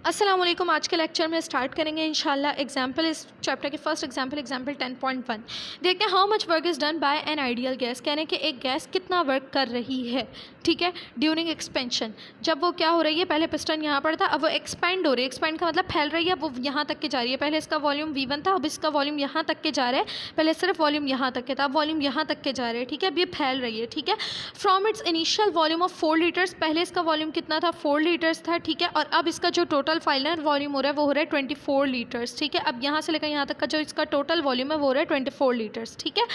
अस्सलाम वालेकुम। आज के लेक्चर में स्टार्ट करेंगे इंशाल्लाह एग्जाम्पल इस चैप्टर के फर्स्ट एग्जाम्पल 10.1। देखते हैं how much work is done by an ideal gas, कहने कि एक गैस कितना वर्क कर रही है, ठीक है, ड्यूरिंग एक्सपेंशन। जब वो क्या हो रही है, पहले पिस्टन यहाँ पर था, अब वो एक्सपेंड हो रही है। एक्सपेंड का मतलब फैल रही है, वो यहाँ तक के जा रही है। पहले इसका वॉल्यूम V1 था, अब इसका वॉल्यूम यहाँ तक के जा रहा है। पहले सिर्फ वॉल्यूम यहाँ तक के था, अब वॉल्यूम यहाँ तक के जा रहे हैं, ठीक है। अब ये फैल रही है, ठीक है। From its initial volume of 4 litres, पहले इसका वॉल्यूम कितना था, 4 लीटर्स था, ठीक है। और अब इसका जो टोटल फाइनल वॉल्यूम हो रहा है वो हो रहा है 24 लीटर्स, ठीक है। अब यहाँ से लेकर यहाँ तक का जो इसका टोटल वॉल्यूम है वो हो रहा है 24 लीटर्स, ठीक है।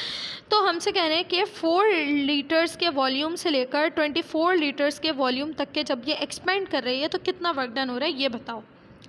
तो हमसे कह रहे हैं कि 4 लीटर्स के वॉल्यूम से लेकर 24 लीटर्स के वॉल्यूम तक के जब ये एक्सपेंड कर रही है तो कितना वर्क डन हो रहा है ये बताओ,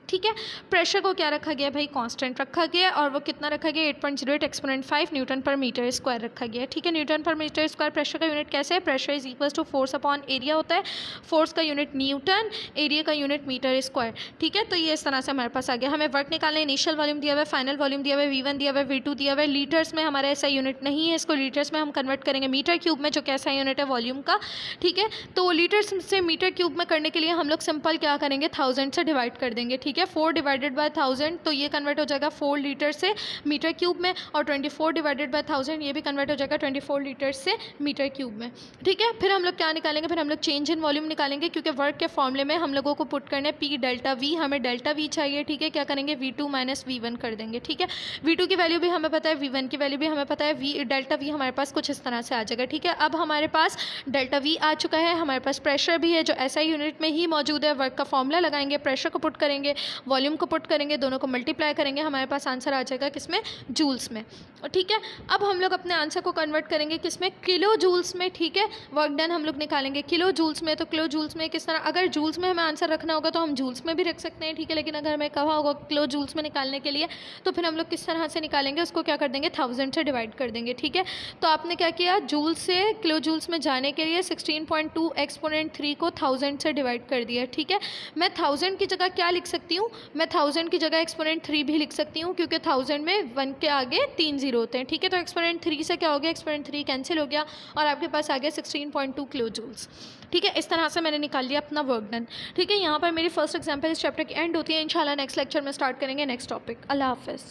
ठीक है। प्रेशर को क्या रखा गया भाई, कांस्टेंट रखा गया और वो कितना रखा गया 8.08 exponent 5 newton per metre square रखा गया, ठीक है। Newton per metre square pressure का यूनिट कैसे है, pressure is equal to force upon area होता है। फोर्स का यूनिट न्यूटन, एरिया का यूनिट मीटर स्क्वायर, ठीक है। तो ये इस तरह से हमारे पास आ गया। हमें वर्क निकालना है, इनिशियल वॉल्यूम दिया हुआ है, फाइनल वॉल्यूम दिया हुआ है, V1 दिया हुआ है, V2 दिया हुआ है। लीटर्स में हमारा ऐसा यूनिट नहीं है, इसको लीटर्स में हम कन्वर्ट करेंगे मीटर क्यूब में, जो कैसा यूनिट है वॉल्यूम का, ठीक है। तो लीटर्स से मीटर क्यूब में करने के लिए हम लोग सिंपल क्या करेंगे, 1000 से डिवाइड कर देंगे, ठीक है। 4 डिवाइडेड बाय 1000 तो ये कन्वर्ट हो जाएगा 4 लीटर से मीटर क्यूब में, और 24 डिवाइडेड बाय 1000 ये भी कन्वर्ट हो जाएगा 24 लीटर से मीटर क्यूब में, ठीक है। फिर हम लोग क्या निकालेंगे, फिर हम लोग चेंज इन वॉल्यूम निकालेंगे, क्योंकि वर्क के फॉर्मूले में हम लोगों को पुट करने P डेल्टा V, हमें डेल्टा V चाहिए, ठीक है। क्या करेंगे, V2 माइनस V1 कर देंगे, ठीक है। V2 की वैल्यू भी हमें पता है, V1 की वैल्यू भी हमें पता है, डेल्टा V हमारे पास कुछ इस तरह से आ जाएगा, ठीक है। अब हमारे पास डेल्टा V आ चुका है, हमारे पास प्रेशर भी है जो SI यूनिट में ही मौजूद है। वर्क का फॉर्मूला लगाएंगे, प्रेशर को पुट करेंगे, वॉल्यूम को पुट करेंगे, दोनों को मल्टीप्लाई करेंगे, हमारे पास आंसर आ जाएगा किसमें, जूल्स में, ठीक है। अब हम लोग अपने आंसर को कन्वर्ट करेंगे किसमें, किलो जूल्स में, ठीक है। वर्क डन हम लोग निकालेंगे किलो जूल्स में, तो किलो जूल्स में किस तरह, अगर जूल्स में हमें आंसर रखना होगा तो हम जूल्स में भी रख सकते हैं, ठीक है। लेकिन अगर हमें कहा होगा किलो जूल्स में निकालने के लिए तो फिर हम लोग किस तरह से निकालेंगे, उसको क्या कर देंगे, 1000 से डिवाइड कर देंगे, ठीक है। तो आपने क्या किया, जूल्स से किलो जूल्स में जाने के लिए 16.2 एक्सपोनेंट 3 को 1000 से डिवाइड कर दिया, ठीक है। मैं 1000 की जगह क्या लिख सकती हूँ, मैं 1000 की जगह एक्सपोनेंट 3 भी लिख सकती हूँ, क्योंकि 1000 में 1 के आगे 3 जीरो होते हैं, ठीक है। तो एक्सपोनेंट 3 से क्या हो गया, एक्सपोनेंट 3 कैंसिल हो गया और आपके पास आ गया 16.2 किलो जूल्स, ठीक है। इस तरह से मैंने निकाल लिया अपना वर्क डन, ठीक है। यहाँ पर मेरी फर्स्ट एग्जाम्पल इस चैप्टर की एंड होती है। इंशाल्लाह नेक्स्ट लेक्चर में स्टार्ट करेंगे नेक्स्ट टॉपिक। अल्लाह हाफ़िज़।